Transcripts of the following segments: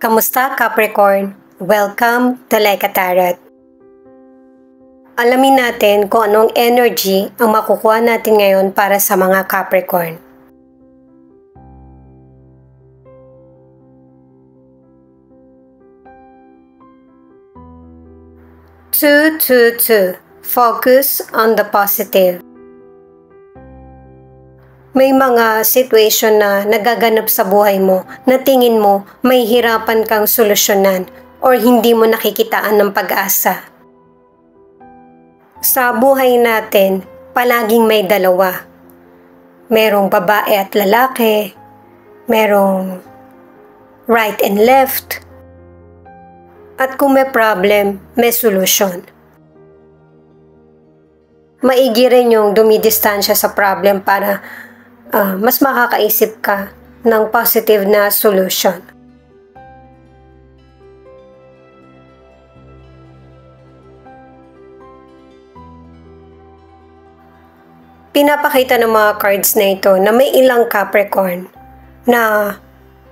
Kamusta, Capricorn? Welcome to Like a Tarot. Alamin natin kung anong energy ang makukuha natin ngayon para sa mga Capricorn. Two. Focus on the positive. May mga situation na nagaganap sa buhay mo na tingin mo may hirapan kang solusyonan or hindi mo nakikitaan ng pag-asa. Sa buhay natin, palaging may dalawa. Merong babae at lalaki, merong right and left, at kung may problem, may solusyon. Maigi rin yung dumidistansya sa problem para mas makakaisip ka ng positive na solution. Pinapakita ng mga cards na ito na may ilang Capricorn na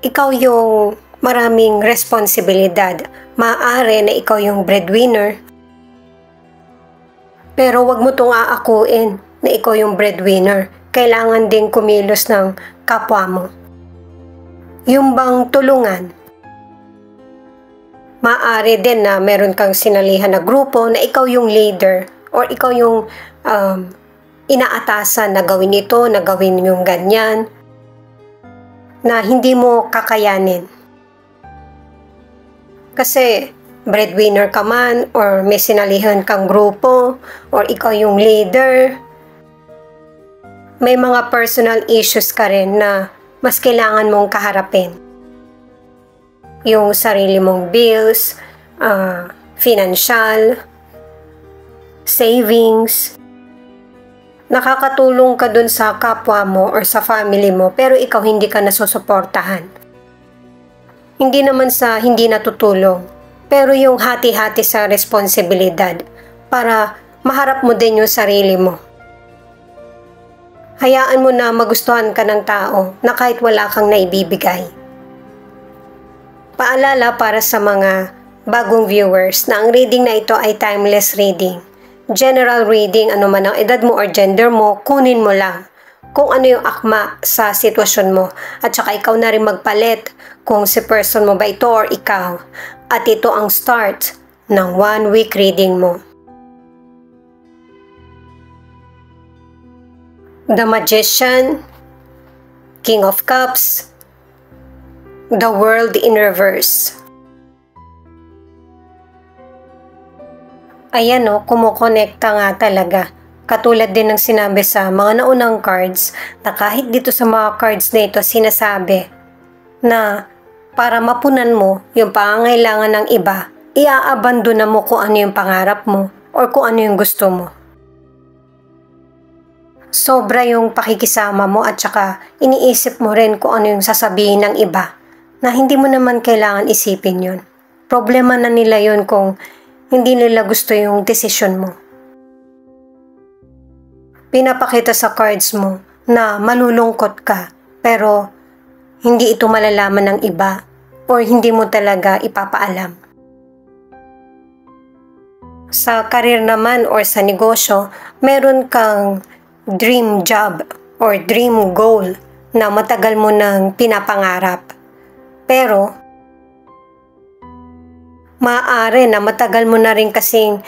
ikaw yung maraming responsibilidad. Maaari na ikaw yung breadwinner, pero wag mo itong aakuin na ikaw yung breadwinner. Kailangan din kumilos ng kapwa mo. Yung bang tulungan. Maaari din na meron kang sinalihan na grupo na ikaw yung leader or ikaw yung inaatasan na gawin ito, na gawin yung ganyan, na hindi mo kakayanin. Kasi breadwinner ka man or may sinalihan kang grupo or ikaw yung leader, may mga personal issues ka rin na mas kailangan mong kaharapin. Yung sarili mong bills, financial, savings. Nakakatulong ka dun sa kapwa mo or sa family mo pero ikaw hindi ka nasusuportahan. Hindi naman sa hindi natutulong, pero yung hati-hati sa responsibilidad para maharap mo din yung sarili mo. Hayaan mo na magustuhan ka ng tao na kahit wala kang naibibigay. Paalala para sa mga bagong viewers na ang reading na ito ay timeless reading. General reading, ano man ang edad mo or gender mo, kunin mo lang kung ano yung akma sa sitwasyon mo. At saka ikaw na rin magpalit kung si person mo ba ito or ikaw. At ito ang start ng 1 week reading mo. The Magician, King of Cups, the World in Reverse. Ayan o, kumukonekta nga talaga. Katulad din ng sinabi sa mga naunang cards na kahit dito sa mga cards na ito sinasabi na para mapunan mo yung pangangailangan ng iba, iaabandona mo kung ano yung pangarap mo or kung ano yung gusto mo. Sobra yung pakikisama mo at saka iniisip mo rin kung ano yung sasabihin ng iba na hindi mo naman kailangan isipin yun. Problema na nila yun kung hindi nila gusto yung desisyon mo. Pinapakita sa cards mo na malulungkot ka pero hindi ito malalaman ng iba or hindi mo talaga ipapaalam. Sa career naman or sa negosyo, meron kang dream job or dream goal na matagal mo nang pinapangarap. Pero maaari na matagal mo na rin kasing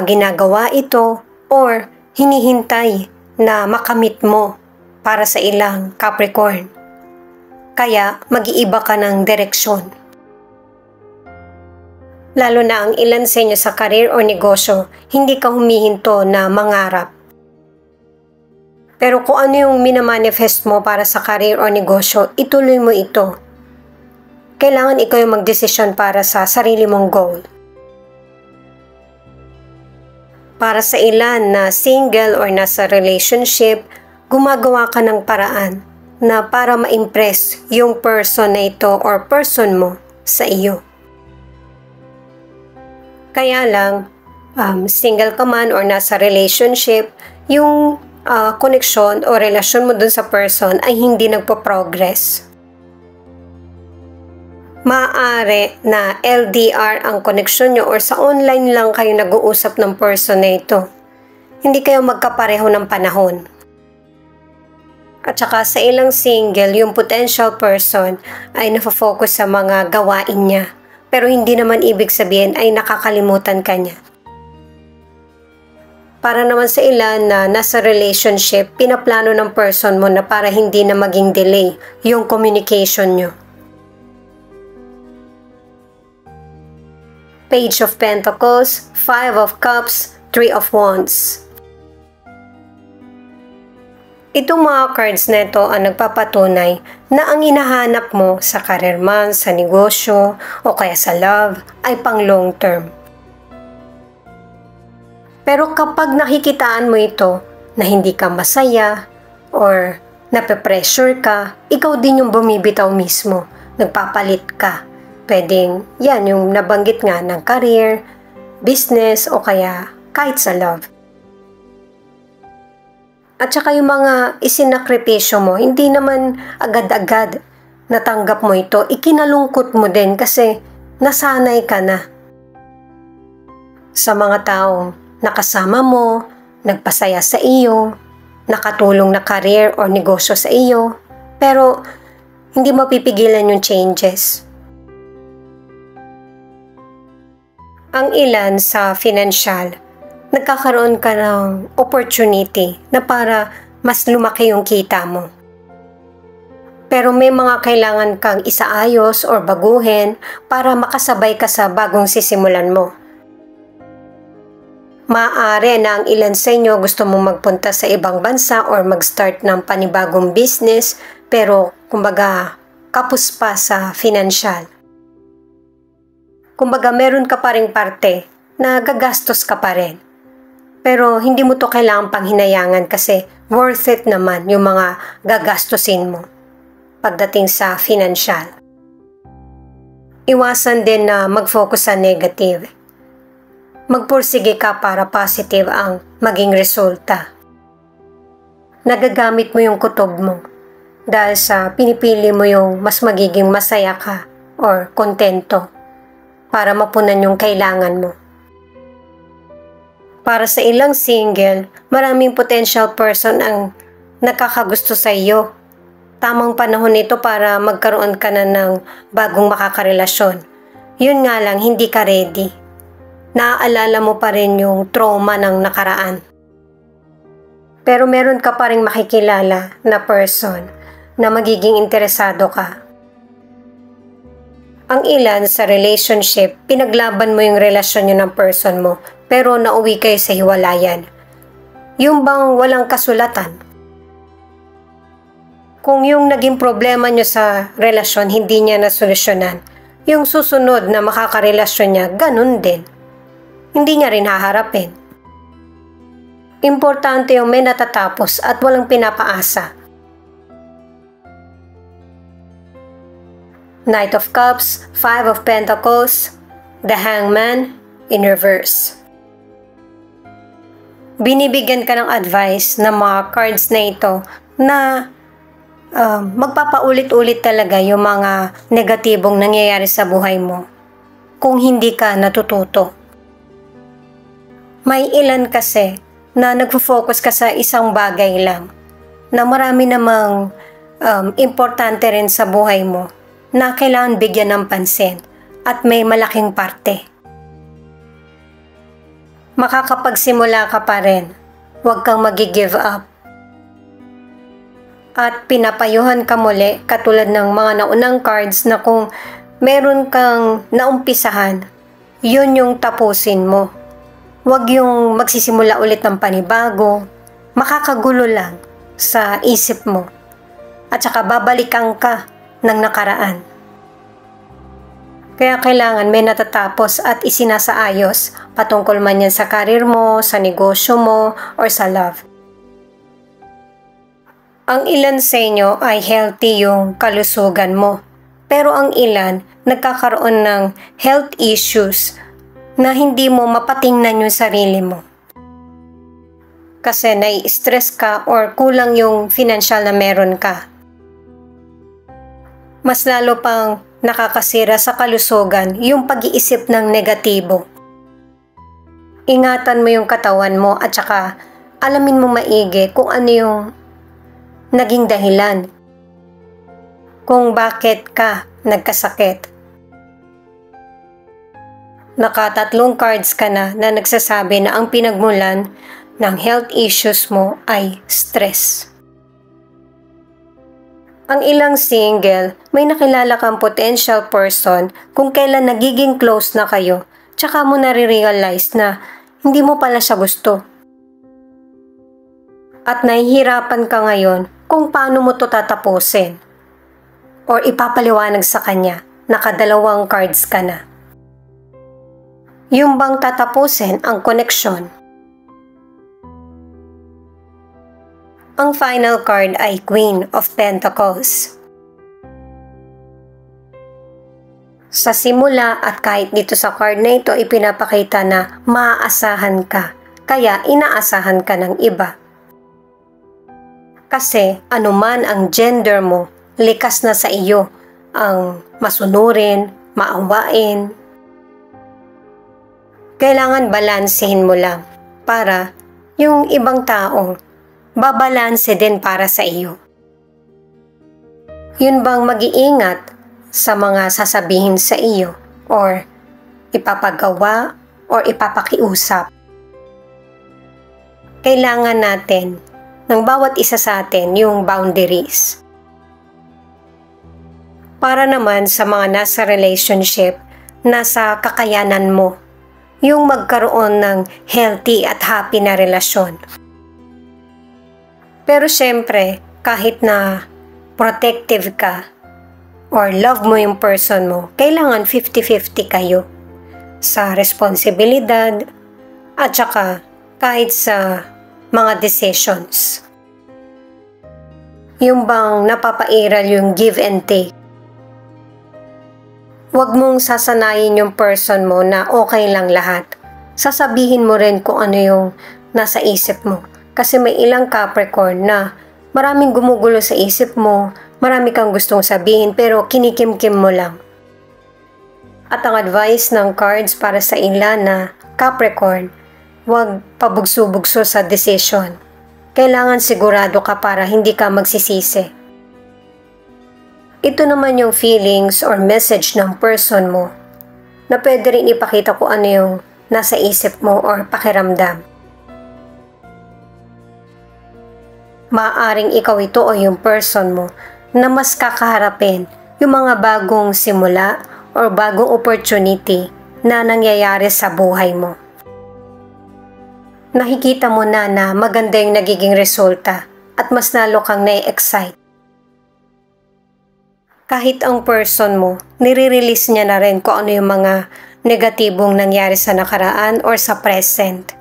ginagawa ito or hinihintay na makamit mo para sa ilang Capricorn. Kaya mag-iiba ka ng direksyon. Lalo na ang ilan sa inyo sa career o negosyo, hindi ka humihinto na mangarap. Pero kung ano yung minamanifest mo para sa career o negosyo, ituloy mo ito. Kailangan ikaw yung magdesisyon para sa sarili mong goal. Para sa ilan na single or nasa relationship, gumagawa ka ng paraan na para ma-impress yung person na ito or person mo sa iyo. Kaya lang, single ka man or nasa relationship, yung connection o relasyon mo dun sa person ay hindi nagpo-progress. Maaari na LDR ang koneksyon nyo or sa online lang kayo nag-uusap ng person na ito. Hindi kayo magkapareho ng panahon. At saka sa ilang single, yung potential person ay nafo-focus sa mga gawain niya. Pero hindi naman ibig sabihin ay nakakalimutan ka niya. Para naman sa ilan na nasa relationship, pinaplano ng person mo na para hindi na maging delay yung communication nyo. Page of Pentacles, Five of Cups, Three of Wands. Itong mga cards na ito ang nagpapatunay na ang hinahanap mo sa career man, sa negosyo, o kaya sa love ay pang long term. Pero kapag nakikitaan mo ito na hindi ka masaya or nape-pressure ka, ikaw din yung bumibitaw mismo, nagpapalit ka. Pwedeng yan yung nabanggit nga ng career, business o kaya kahit sa love. At saka yung mga isinakripisyo mo, hindi naman agad-agad natanggap mo ito, ikinalungkot mo din kasi nasanay ka na sa mga taong nakasama mo, nagpasaya sa iyo, nakatulong na career o negosyo sa iyo, pero hindi mapipigilan yung changes. Ang ilan sa financial, nagkakaroon ka ng opportunity na para mas lumaki yung kita mo. Pero may mga kailangan kang isaayos or baguhin para makasabay ka sa bagong sisimulan mo. Maaari na ang ilan sa inyo gusto mong magpunta sa ibang bansa or mag-start ng panibagong business pero kumbaga kapos pa sa financial. Kumbaga meron ka pa ring parte na gagastos ka pa rin. Pero hindi mo to kailangang panghinayangan kasi worth it naman yung mga gagastusin mo pagdating sa financial. Iwasan din na mag-focus sa negative. Magpursige ka para positive ang maging resulta. Nagagamit mo yung kutob mo dahil sa pinipili mo yung mas magiging masaya ka or kontento para mapunan yung kailangan mo. Para sa ilang single, maraming potential person ang nakakagusto sa iyo. Tamang panahon nito para magkaroon ka na ng bagong makakarelasyon. Yun nga lang, hindi ka ready. Naaalala mo pa rin yung trauma ng nakaraan. Pero meron ka pa rin makikilala na person na magiging interesado ka. Ang ilan sa relationship, pinaglaban mo yung relasyon nyo ng person mo, pero nauwi kayo sa hiwalayan. Yung bang walang kasulatan? Kung yung naging problema nyo sa relasyon hindi niya nasolusyonan, yung susunod na makakarelasyon niya, ganun din. Hindi niya rin haharapin. Importante yung may natatapos at walang pinapaasa. Knight of Cups, Five of Pentacles, the Hangman in reverse. Binibigyan ka ng advice ng mga cards na ito na magpapaulit-ulit talaga yung mga negatibong nangyayari sa buhay mo kung hindi ka natututo. May ilan kasi na nagfo-focus ka sa isang bagay lang na marami namang importante rin sa buhay mo na kailangan bigyan ng pansin at may malaking parte. Makakapagsimula ka pa rin, huwag kang magi-give up. At pinapayuhan ka muli katulad ng mga naunang cards na kung meron kang naumpisahan, yun yung tapusin mo. Huwag yung magsisimula ulit ng panibago, makakagulo lang sa isip mo. At saka babalikan ka ng nakaraan. Kaya kailangan may natatapos at isinasaayos patungkol man yan sa karir mo, sa negosyo mo, or sa love. Ang ilan sa inyo ay healthy yung kalusugan mo. Pero ang ilan nagkakaroon ng health issues na hindi mo mapatingnan yung sarili mo. Kasi nai-stress ka or kulang yung financial na meron ka. Mas lalo pang nakakasira sa kalusugan yung pag-iisip ng negatibo. Ingatan mo yung katawan mo at saka alamin mo maigi kung ano yung naging dahilan kung bakit ka nagkasakit. Nakatatlong cards ka na nagsasabi na ang pinagmulan ng health issues mo ay stress. Ang ilang single, may nakilala kang potential person kung kailan nagiging close na kayo, tsaka mo nare-realize na hindi mo pala siya gusto. At nahihirapan ka ngayon kung paano mo to tatapusin or ipapaliwanag sa kanya, nakadalawang cards ka na. Yung bang tatapusin ang koneksyon? Ang final card ay Queen of Pentacles. Sa simula at kahit dito sa card na ito, ipinapakita na maaasahan ka, kaya inaasahan ka ng iba. Kasi anuman ang gender mo, likas na sa iyo ang masunurin, maawain. Kailangan balansehin mo lang para yung ibang tao babalanse din para sa iyo. Yun bang mag-iingat sa mga sasabihin sa iyo or ipapagawa or ipapakiusap? Kailangan natin ng bawat isa sa atin yung boundaries. Para naman sa mga nasa relationship, nasa kakayanan mo yung magkaroon ng healthy at happy na relasyon. Pero syempre, kahit na protective ka or love mo yung person mo, kailangan 50-50 kayo sa responsibilidad at saka kahit sa mga decisions. Yung bang napapairal yung give and take. Huwag mong sasanayin yung person mo na okay lang lahat. Sasabihin mo rin kung ano yung nasa isip mo. Kasi may ilang Capricorn na maraming gumugulo sa isip mo, marami kang gustong sabihin pero kinikimkim mo lang. At ang advice ng cards para sa ilan na Capricorn, huwag pabugso-bugso sa decision. Kailangan sigurado ka para hindi ka magsisisi. Ito naman yung feelings or message ng person mo na pwede rin ipakita kung ano yung nasa isip mo or pakiramdam. Maaaring ikaw ito o yung person mo na mas kakaharapin yung mga bagong simula or bagong opportunity na nangyayari sa buhay mo. Nakikita mo na maganda yung nagiging resulta at mas lalo kang na-excite. Kahit ang person mo, nire-release niya na rin kung ano yung mga negatibong nangyari sa nakaraan or sa present.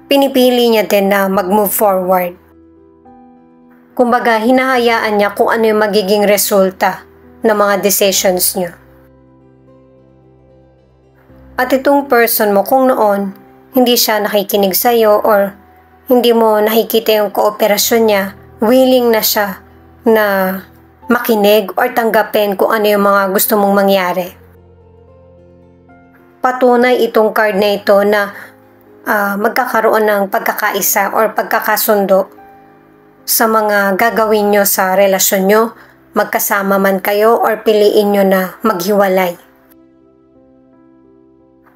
Pinipili niya din na mag-move forward. Kumbaga, hinahayaan niya kung ano yung magiging resulta ng mga decisions niyo. At itong person mo, kung noon, hindi siya nakikinig sa'yo or hindi mo nakikita yung kooperasyon niya, willing na siya na makinig or tanggapin kung ano yung mga gusto mong mangyari. Patunay itong card na ito na magkakaroon ng pagkakaisa or pagkakasundo sa mga gagawin nyo sa relasyon nyo, magkasama man kayo or piliin nyo na maghiwalay.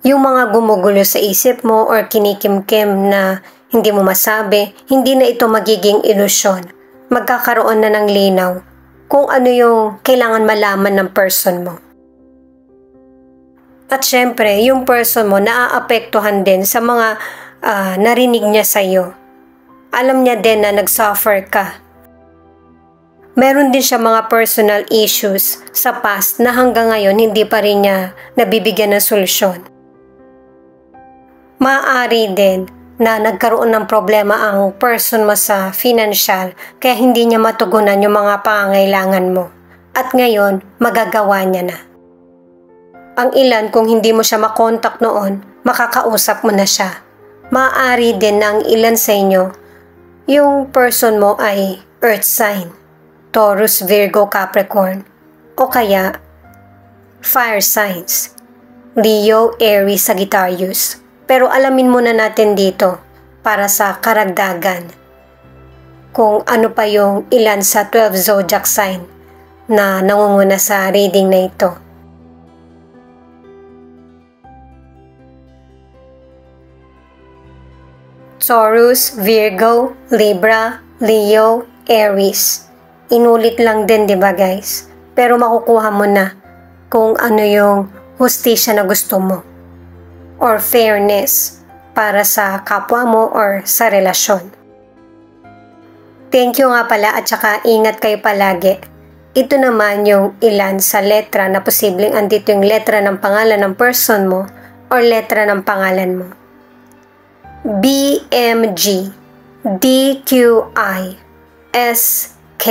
Yung mga gumugulo sa isip mo or kinikimkim na hindi mo masabi, hindi na ito magiging ilusyon. Magkakaroon na ng linaw kung ano yung kailangan malaman ng person mo. At syempre, yung person mo naaapektuhan din sa mga narinig niya sa iyo. Alam niya din na nag-suffer ka. Meron din siya mga personal issues sa past na hanggang ngayon hindi pa rin niya nabibigyan ng solusyon. Maaari din na nagkaroon ng problema ang person mo sa financial kaya hindi niya matugunan yung mga pangangailangan mo. At ngayon, magagawa niya na. Ang ilan kung hindi mo siya makontak noon, makakausap mo na siya. Maaari din na ang ilan sa inyo, yung person mo ay earth sign, Taurus, Virgo, Capricorn, o kaya fire signs. Leo, Aries, Sagittarius. Pero alamin muna natin dito para sa karagdagan kung ano pa yung ilan sa 12 zodiac sign na nangunguna sa reading na ito. Taurus, Virgo, Libra, Leo, Aries. Inulit lang din, 'di ba guys? Pero makukuha mo na kung ano yung hustisya na gusto mo or fairness para sa kapwa mo or sa relasyon. Thank you nga pala at saka ingat kayo palagi. Ito naman yung ilan sa letra na posibleng andito yung letra ng pangalan ng person mo or letra ng pangalan mo. BMG, DQI, SK.